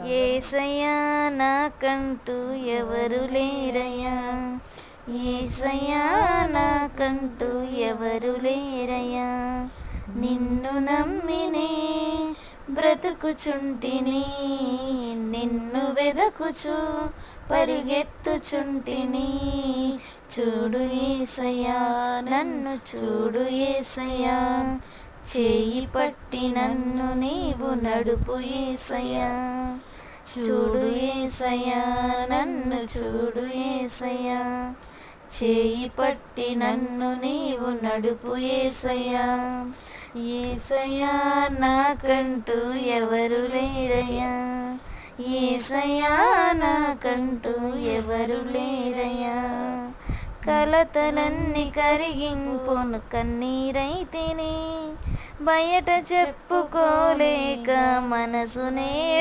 యేసయ్యా నాకంటూ ఎవరు లేరయ్యా, యేసయ్యా నాకంటూ ఎవరు లేరయ్యా. నిన్ను నమ్మినే బ్రతుకుచుంటిని, నిన్ను వెదకుచు పరిగెత్తుచుంటిని. చూడు యేసయ్యా, నన్ను చూడు యేసయ్యా, చేయి పట్టి నన్ను నీవు నడుపు యేసయ్యా. చూడు యేసయ్యా, నన్ను చూడు యేసయ్యా, చేయి పట్టి నన్ను నీవు నడుపు యేసయ్యా. యేసయ్యా నాకంటూ ఎవరు లేరయ్యా, యేసయ్యా నాకంటూ ఎవరు లేరయ్యా. కలతలన్నీ కరిగింపును కన్నీరైతిని, బయట చెప్పుకోలేక మనసునే